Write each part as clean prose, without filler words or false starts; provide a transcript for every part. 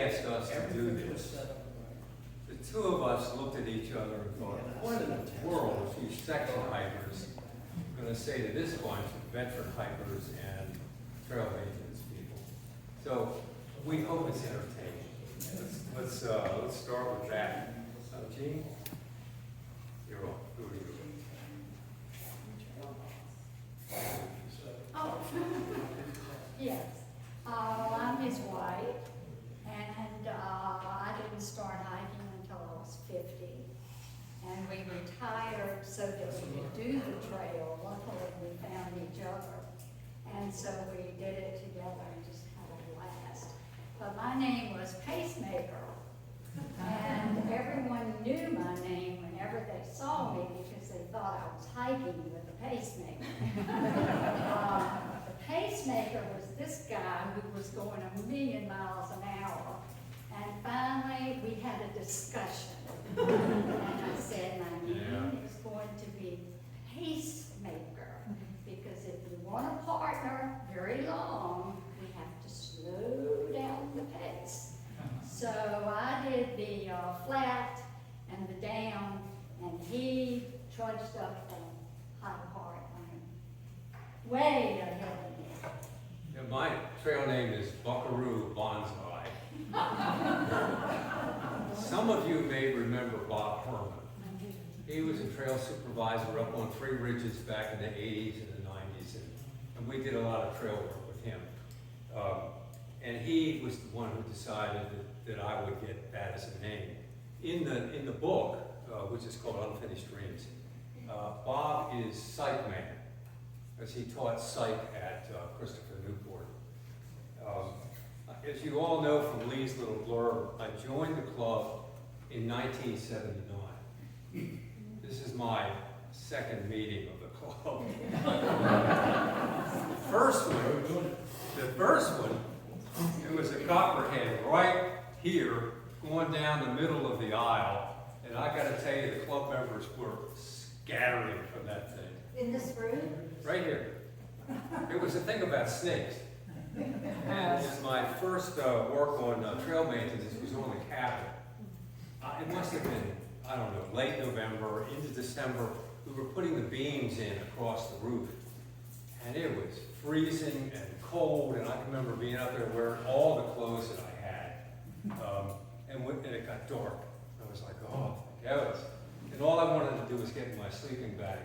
asked us to do this, the two of us looked at each other and thought, what in the world are these section hikers going to say to this bunch of veteran hikers and trail maintenance people? So we hope it's entertaining. Let's start with that. Gene, you're on. Who are you? Oh, yes. I'm his wife, and I didn't start hiking until I was 50. And we retired so that we could do the trail. Luckily, we found each other. And so we did it together and just had a blast. But my name was Pacemaker. And everyone knew my name whenever they saw me because they thought I was hiking with a pacemaker. The pacemaker was this guy who was going 1,000,000 miles an hour. And finally, we had a discussion. And I said, my name is going to be Pacemaker, because if you want a partner very long, we have to slow down the pace. So I did the flat and the down, and he trudged up the high part. Way ahead of me. Yeah, my trail name is Buckaroo Bonsai. Some of you may remember Bob Herman. He was a trail supervisor up on 3 ridges back in the 80s and the 90s, and we did a lot of trail work with him. And he was the one who decided that I would get that as a name. In the book, which is called Unfinished Dreams, Bob is Psych Man, because he taught psych at Christopher Newport. As you all know from Lee's little blurb, I joined the club in 1979. This is my second meeting of the club. The first one, it was a copperhead right here, going down the middle of the aisle, and I got to tell you, the club members were scattering from that thing. In this room? Right here. It was a thing about snakes. And it was my first work on trail maintenance. It was on the cabin. It must have been, I don't know, late November into December. We were putting the beams in across the roof, and it was freezing and cold, and I can remember being out there wearing all the clothes that I had. And it got dark. I was like, oh, my God. And all I wanted to do was get in my sleeping bag.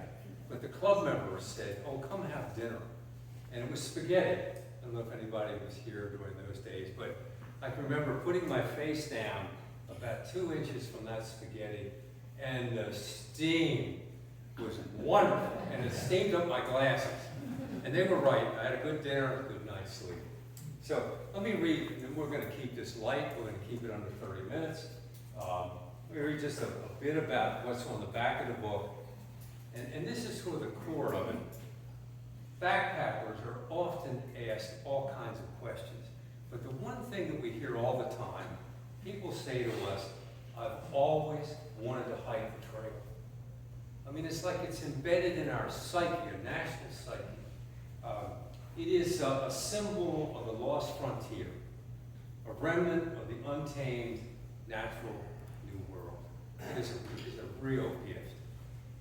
But the club members said, oh, come have dinner. And it was spaghetti. I don't know if anybody was here during those days, but I can remember putting my face down about 2 inches from that spaghetti, and the steam was wonderful, and it steamed up my glasses. And they were right. I had a good dinner, a good night's sleep. So let me read, and we're going to keep this light. We're going to keep it under 30 minutes. Let me read just a bit about what's on the back of the book. And this is sort of the core of it. Backpackers are often asked all kinds of questions. But the one thing that we hear all the time, people say to us, I've always wanted to hike the trail. I mean, it's like it's embedded in our psyche, a national psyche. It is a symbol of the lost frontier, a remnant of the untamed natural new world. It is a real gift.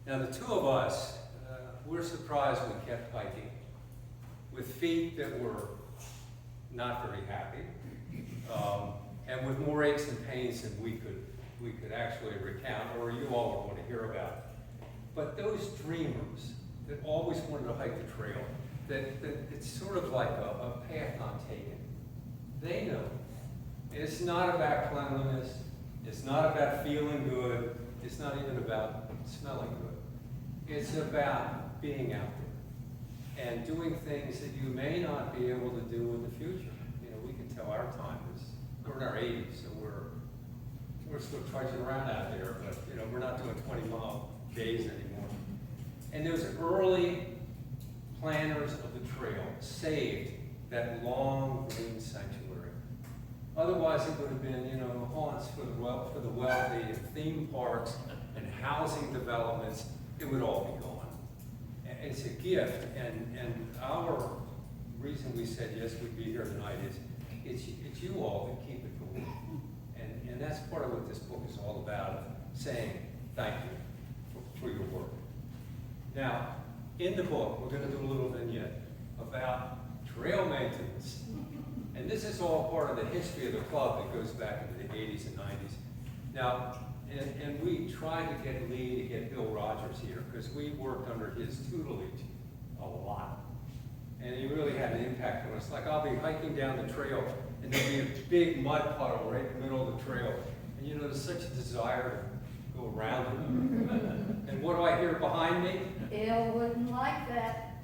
Now, the two of us, we're surprised we kept hiking with feet that were not very happy, and with more aches and pains than we could actually recount, or you all would want to hear about. But those dreamers that always wanted to hike the trail, that it's sort of like a path not taken. They know. It's not about cleanliness. It's not about feeling good. It's not even about smelling good. It's about being out there and doing things that you may not be able to do in the future. You know, we can tell our time is, we're in our 80s, so we're still trudging around out there, but you know, we're not doing 20-mile days anymore. And those early planners of the trail saved that long green sanctuary. Otherwise, it would have been, you know, haunts for the wealthy, and theme parks and housing developments. It would all be gone. And it's a gift, and our reason we said yes, we'd be here tonight is it's you all that keep it going. saying thank you for your work. Now, in the book, we're going to do a little vignette about trail maintenance. And this is all part of the history of the club that goes back into the 80s and 90s. Now, and we tried to get Lee to get Bill Rogers here because we worked under his tutelage a lot. And he really had an impact on us. Like I'll be hiking down the trail and there'll be a big mud puddle right in the middle of the trail. And you know, there's such a desire to go around it. And what do I hear behind me? Bill wouldn't like that.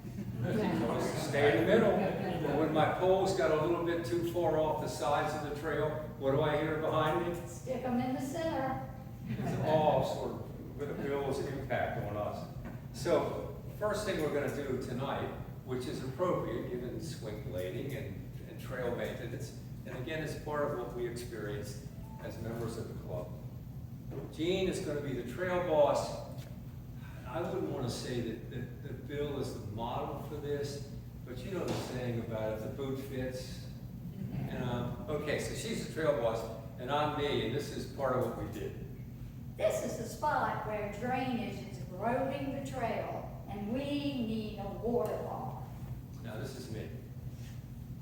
Stay in the middle. But when my poles got a little bit too far off the sides of the trail, what do I hear behind me? Stick them in the center. It's all sort of with Bill's impact on us. So, first thing we're going to do tonight, which is appropriate given swing blading and trail maintenance, and again, it's part of what we experienced as members of the club. Gene is going to be the trail boss. I wouldn't want to say that Bill is the model for this, but you know the saying about if the boot fits. Okay, so she's the trail boss, and I'm me, and this is part of what we did. This is the spot where drainage is eroding the trail, and we need a water bar. Now this is me.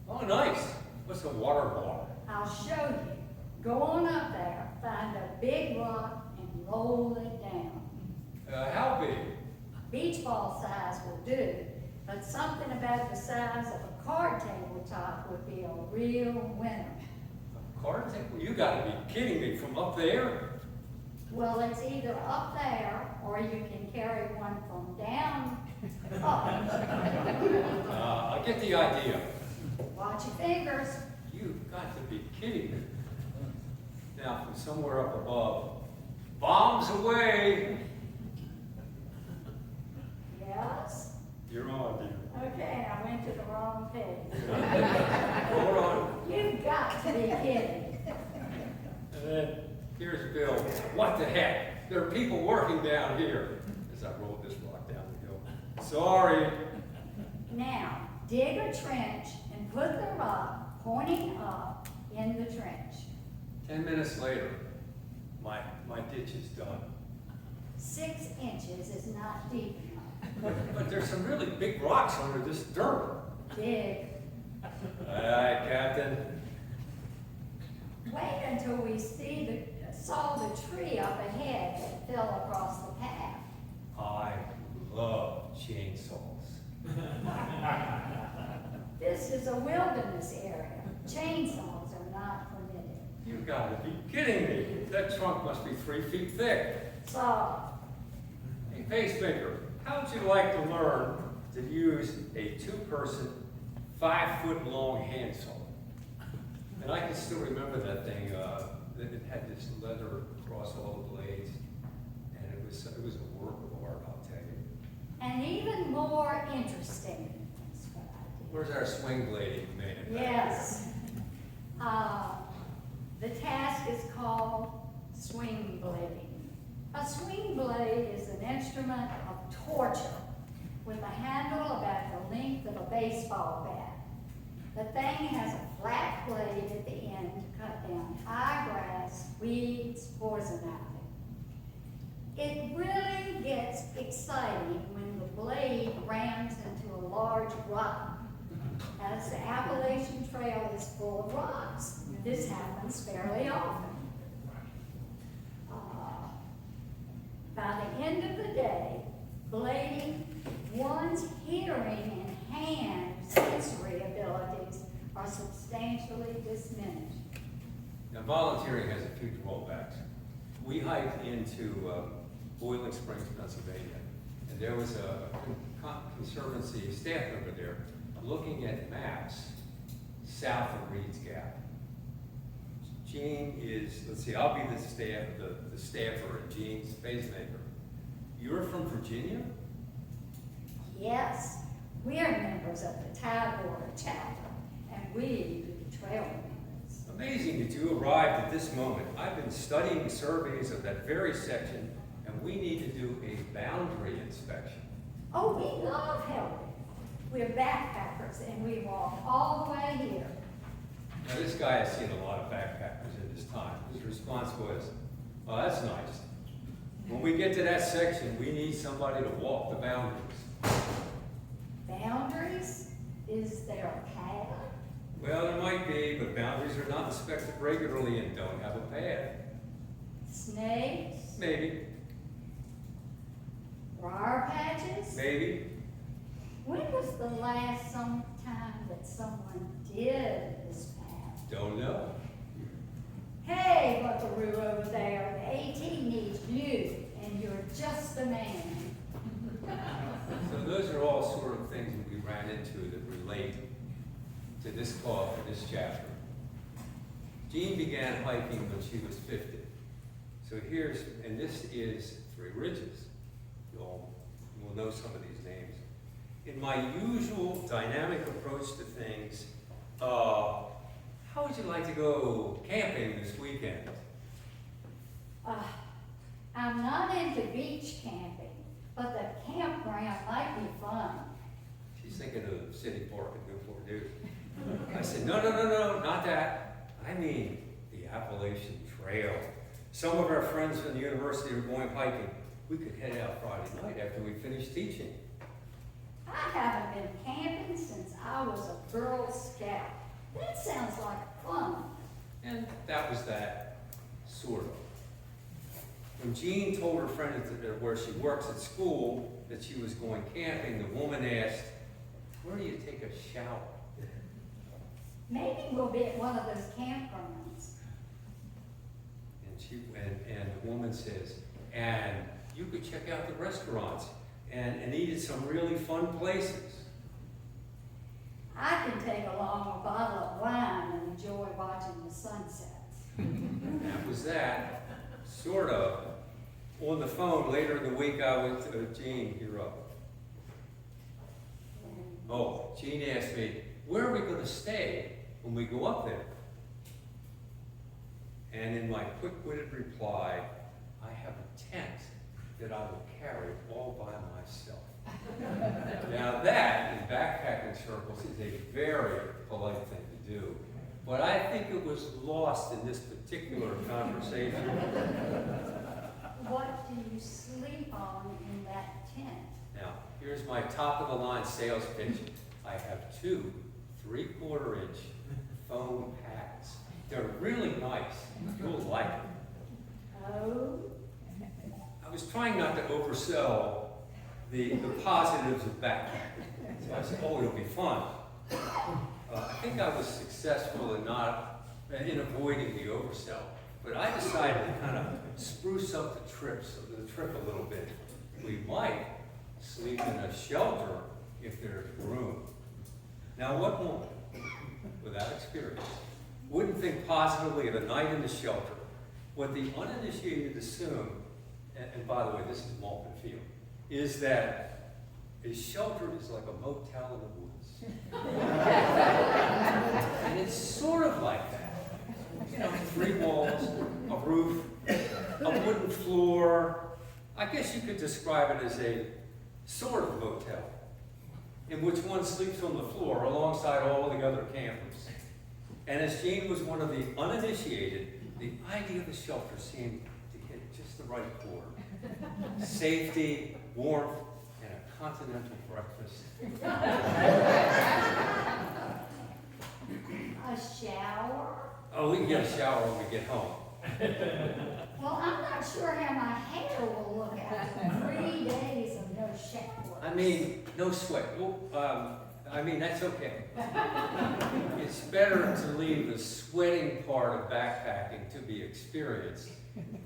Oh, nice. What's a water bar? I'll show you. Go on up there, find a big rock, and roll it down. How big? Beach ball size will do, but something about the size of a card tabletop would be a real winner. A card table? You gotta be kidding me, from up there? Well, it's either up there, or you can carry one from down up. I get the idea. Watch your fingers. You've got to be kidding me. Now, from somewhere up above, bombs away! Yes? You're on, dear. Okay, I went to the wrong page. Hold on. You've got to be kidding. And then, here's Bill. What the heck? There are people working down here. As I rolled this rock down the hill. Sorry. Now, dig a trench and put the rock pointing up in the trench. 10 minutes later, my ditch is done. 6 inches is not deep enough. But there's some really big rocks under this dirt. Dig. All right, Captain. Wait until we saw the tree up ahead that fell across the path. I love chainsaws. This is a wilderness area. Chainsaws are not permitted. You gotta be kidding me. That trunk must be 3 feet thick. So, Hey, pacemaker, how would you like to learn to use a 2-person, 5-foot-long handsaw? And I can still remember that thing, that it had this leather across all the blades, and it was a work of art, I'll tell you. and even more interesting, that's what I did. Where's our swing blading man? Yes. The task is called swing blading. A swing blade is an instrument of torture with a handle about the length of a baseball bat. The thing has a flat blade at the end to cut down high grass, weeds, poison ivy. It really gets exciting when the blade rams into a large rock. As the Appalachian Trail is full of rocks, this happens fairly often. By the end of the day, blading, one's hearing and hand sensory abilities are substantially diminished. Now, volunteering has a few drawbacks. We hiked into Boiling Springs, Pennsylvania, and there was a conservancy staff member there looking at maps south of Reed's Gap. Gene is, let's see, I'll be the staffer and Gene's pacemaker. You're from Virginia? Yes, we are members of the Tidewater chapter, and we do the trail maintenance. Amazing that you arrived at this moment. I've been studying surveys of that very section, and we need to do a boundary inspection. Oh, we love helping. We're backpackers, and we walk all the way here. Now, this guy has seen a lot of backpackers in his time. His response was, "Oh, that's nice. When we get to that section, we need somebody to walk the boundaries. Boundaries? Is there a path? Well, there might be, but boundaries are not inspected regularly and don't have a path. Snakes? Maybe, Briar patches? maybe. When was the last time that someone did this path? Don't know. Hey, buckaroo over there, the AT needs you, and you're just the man. So those are all sort of things that we ran into that relate to this call for this chapter. Jean began hiking when she was 50. So here's, and this is Three Ridges. You'll know some of these names. In my usual dynamic approach to things, how would you like to go camping this weekend? I'm not into beach camping, but the campground might be fun. She's thinking of City Park in Newport News. I said, no, not that. I mean the Appalachian Trail. Some of our friends from the university are going hiking. We could head out Friday night after we finish teaching. I haven't been camping since I was a Girl Scout. That sounds like fun. And that was that, sort of. When Jean told her friend where she works at school that she was going camping, the woman asked, "Where do you take a shower?" Maybe we'll be at one of those campgrounds. And the woman says, "And you could check out the restaurants and eat at some really fun places." I can take along a bottle of wine and enjoy watching the sunsets. That was that, sort of. On the phone later in the week, I went to Jean, you're up. Oh, Jean asked me, "Where are we going to stay when we go up there?" And in my quick-witted reply, "I have a tent that I will carry all by myself." Now that, in backpacking circles, is a very polite thing to do. But I think it was lost in this particular conversation. What do you sleep on in that tent? Now, here's my top-of-the-line sales pitch. I have 2 3/4-inch foam pads. They're really nice. You'll like them. Oh, I was trying not to oversell the positives of backpacking. So I said, "Oh, it'll be fun." I think I was successful in avoiding the oversell. But I decided to kind of spruce up the trip a little bit. We might sleep in a shelter if there's room. Now, what woman, without experience, wouldn't think positively of a night in the shelter? What the uninitiated assume, and by the way, this is Malton Field, is that a shelter is like a motel in the woods. And it's sort of like that. You know, 3 walls, a roof, a wooden floor. I guess you could describe it as a sort of motel, in which one sleeps on the floor alongside all the other campers. And as Jean was one of the uninitiated, the idea of the shelter seemed to hit just the right chord. Safety, warmth, and a continental breakfast. a shower? Oh, we can get a shower when we get home. Well, I'm not sure how my hair will look after 3 days of no shower. I mean, no sweat. Well, that's okay. It's better to leave the sweating part of backpacking to be experienced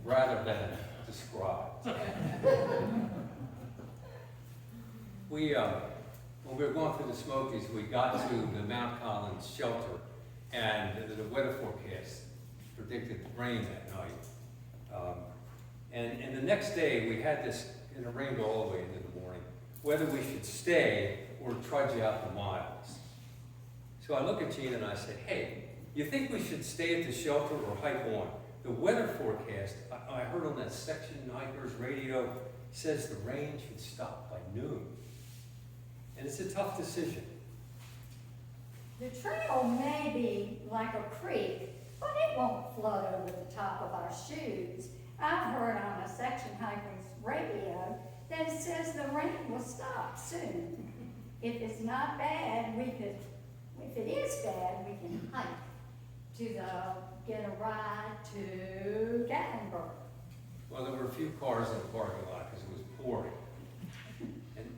rather than described. When we were going through the Smokies, we got to the Mount Collins shelter, and the weather forecast predicted rain that night. And the next day, we had this, and it rained all the way into the morning, whether we should stay or trudge out the miles. So I look at Jean and I said, "Hey, you think we should stay at the shelter or hike on? The weather forecast, I heard on that section hiker's radio, says the rain should stop by noon." And it's a tough decision. The trail may be like a creek, but it won't flood over the top of our shoes. I've heard on a section hiker's radio that it says the rain will stop soon. If it's not bad, if it is bad, we can hike get a ride to Gatlinburg. Well, there were a few cars in the parking lot because it was pouring.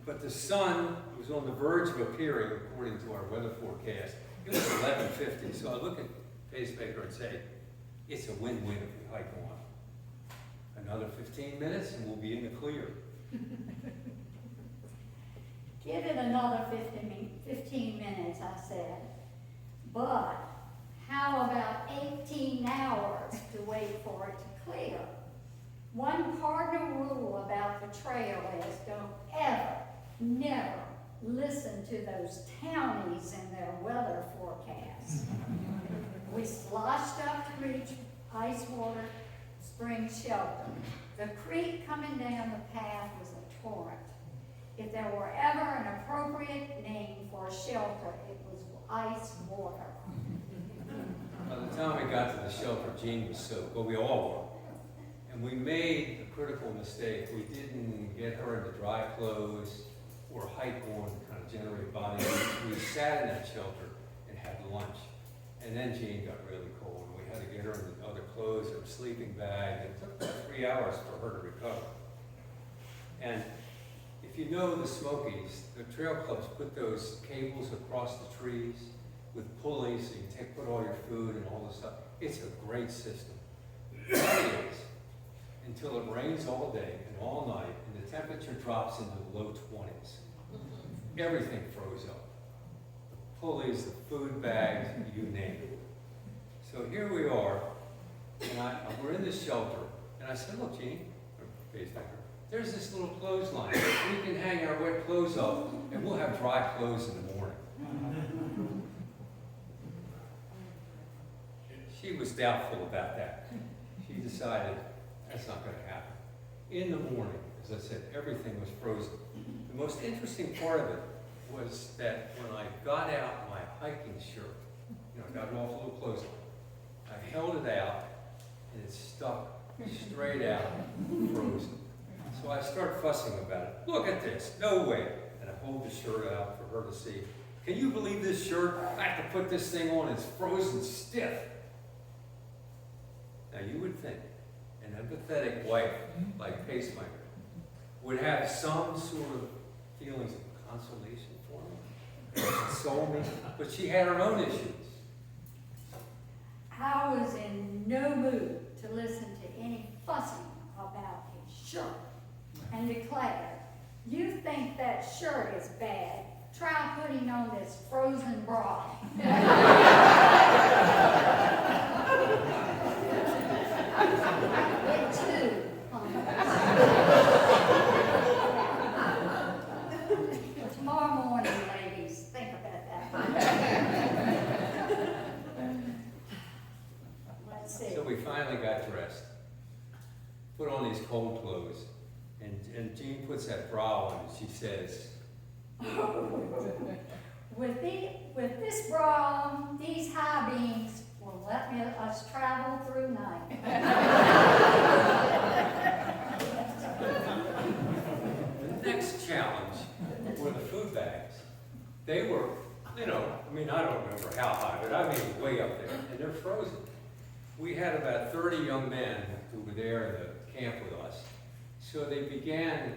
But the sun was on the verge of appearing, according to our weather forecast. It was 11:50, so I look at Pacemaker and say, it's a win-win if we hike on. Another 15 minutes and we'll be in the clear. Give it another 15 minutes, I said. But how about 18 hours to wait for it to clear? One cardinal rule about the trail is never listen to those townies and their weather forecasts. We sloshed up to reach Icewater Spring Shelter. The creek coming down the path was a torrent. If there were ever an appropriate name for a shelter, it was ice water. By the time we got to the shelter, Jean was soaked. Well, we all were. And we made a critical mistake. We didn't get her into dry clothes or hike on to kind of generate body heat. We sat in that shelter and had lunch. And then Jean got really cold. We had to get her into other clothes, her sleeping bag. And it took about 3 hours for her to recover. And if you know the Smokies, the trail clubs put those cables across the trees with pulleys so you can put all your food and all this stuff. It's a great system. That is, until it rains all day and all night and the temperature drops into the low 20s. Everything froze up. The pulleys, the food bags, you name it. So here we are, and we're in this shelter, and I said, look, Jean, there's this little clothesline. We can hang our wet clothes up, and we'll have dry clothes in the morning. She was doubtful about that. She decided that's not going to happen. In the morning, as I said, everything was frozen. The most interesting part of it was that when I got out my hiking shirt, I got it off a little clothesline, I held it out, and it stuck straight out, frozen. So I start fussing about it. Look at this, no way. And I hold the shirt out for her to see. Can you believe this shirt? I have to put this thing on, it's frozen stiff. Now you would think an empathetic wife like Pacemaker would have some sort of feelings of consolation for me, console me, but she had her own issues. I was in no mood to listen to any fussing about his shirt and declared, you think that shirt is bad, try putting on this frozen bra. It too. Tomorrow morning, ladies, think about that. Let's see. So we finally got dressed, put on these cold clothes, and Jean puts that bra on and she says, With this bra on, these high beams will let us travel through night. the next challenge were the food bags. They were, I don't remember how high, but I mean way up there, and they're frozen. We had about 30 young men who were there in the camp with us. So they began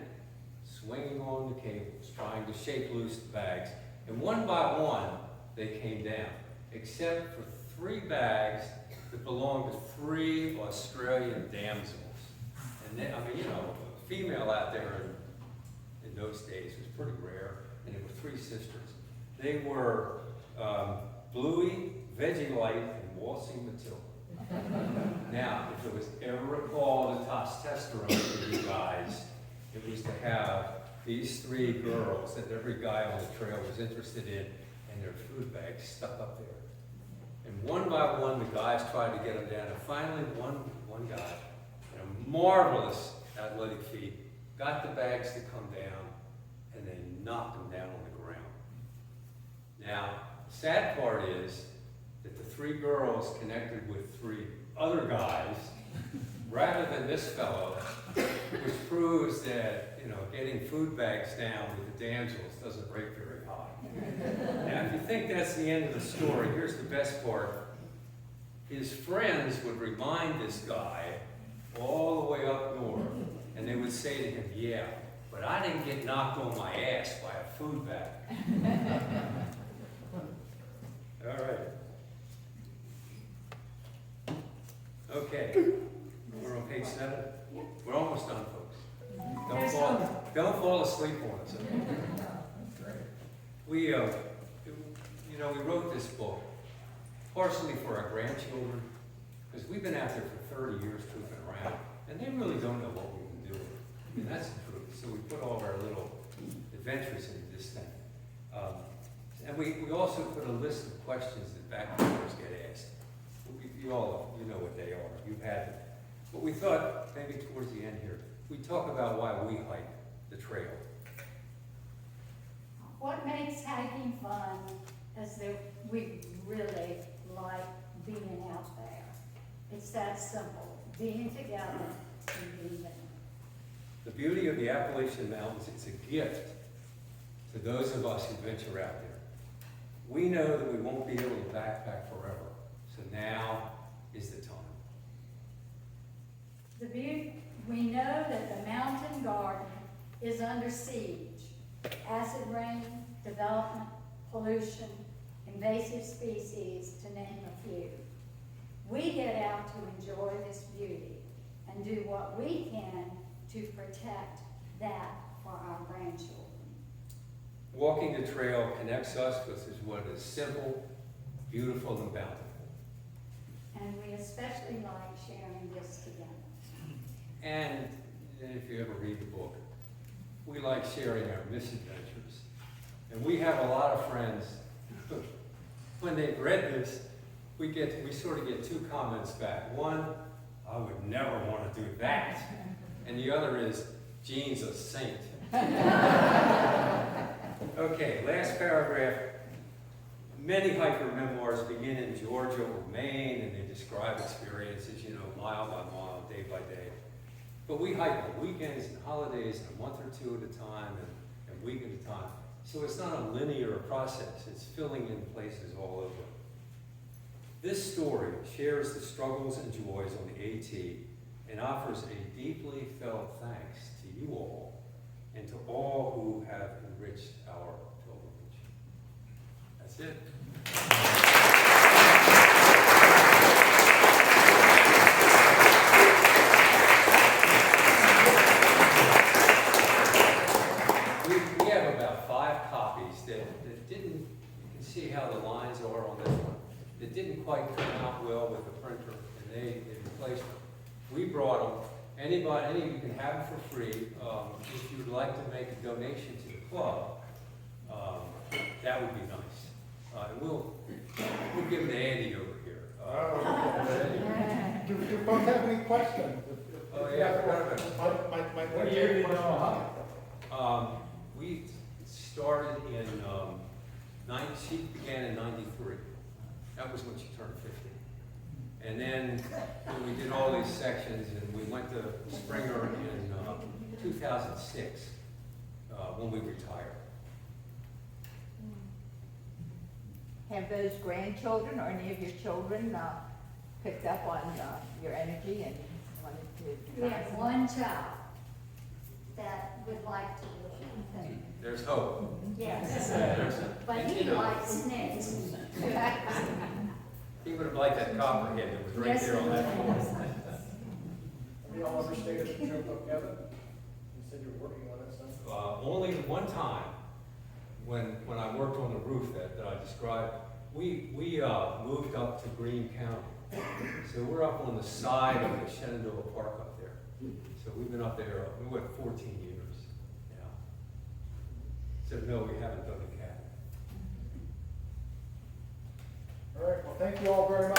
swinging on the cables, trying to shake loose the bags. And one by one, they came down, except for 3 bags that belonged to 3 Australian damsels. And they, a female out there in those days was pretty rare, and there were 3 sisters. They were Bluey, Veggie Light, and Waltzing Matilda. Now, if there was ever a call to testosterone for you guys, it was to have these 3 girls that every guy on the trail was interested in, and their food bags stuck up there. And one by one, the guys tried to get them down, and finally one guy, in a marvelous athletic feat, got the bags to come down, and they knocked them down on the ground. Now, the sad part is that the 3 girls connected with 3 other guys rather than this fellow, which proves that, you know, getting food bags down with the damsels doesn't rate very high. Now, if you think that's the end of the story, here's the best part. His friends would remind this guy all the way up north, and they would say to him, yeah, but I didn't get knocked on my ass by a food bag. All right. Okay, we're on page 7. We're almost done, folks. Don't fall asleep on us. Okay? We, you know, we wrote this book partially for our grandchildren, because we've been out there for 30 years pooping around, and they really don't know what we've been doing. I mean, that's the truth. So we put all of our little adventures into this thing. And we also put a list of questions that backpackers get asked. You know what they are. You've had them. But we thought, maybe towards the end here, we talk about why we hike the trail. What makes hiking fun is that we really like being out there. It's that simple, being together and being there. The beauty of the Appalachian Mountains, it's a gift to those of us who venture out there. We know that we won't be able to backpack forever, so now is the time. We know that the mountain garden is under siege. Acid rain, development, pollution, invasive species, to name a few. We get out to enjoy this beauty and do what we can to protect that for our grandchildren. Walking the trail connects us with what is simple, beautiful, and bountiful. And we especially like sharing this together. And if you ever read the book, we like sharing our misadventures. And we have a lot of friends, when they've read this, we sort of get 2 comments back. One, I would never want to do that. And the other is, Gene's a saint. Okay, last paragraph. Many hiker memoirs begin in Georgia or Maine, and they describe experiences, you know, mile by mile, day by day. But we hike on weekends and holidays, and a month or 2 at a time, and a week at a time. So it's not a linear process. It's filling in places all over. This story shares the struggles and joys on the AT and offers a deeply felt thanks to you all and to all who have enriched our pilgrimage. That's it. We have about 5 copies that didn't, you can see how the lines are on this one, that didn't quite come out well with the printer, and they replaced them. We brought them. Anybody, any of you can have them for free. If you'd like to make a donation to the club, that would be nice. And we'll give them to Andy over here. Do you folks have any questions? Oh yeah, I forgot about it. What year did you hike? We started in, she began in 93. That was when she turned 50. And then we did all these sections, and we went to Springer in 2006 when we retired. Have those grandchildren or any of your children picked up on your energy and wanted to? We have one child that would like to do it. There's hope. Yes, There's but and, he you know, likes snakes. He would have liked that copperhead that was right Yes, there on that he floor. does. Have you all ever stayed at the trip up, Kevin? You said you were working on it, so. Only one time, when I worked on the roof that I described, we moved up to Greene County. So we're up on the side of the Shenandoah Park up there. So we've been up there, we went 14 years. Yeah. So no, we haven't done the cabin. All right, well, thank you all very much.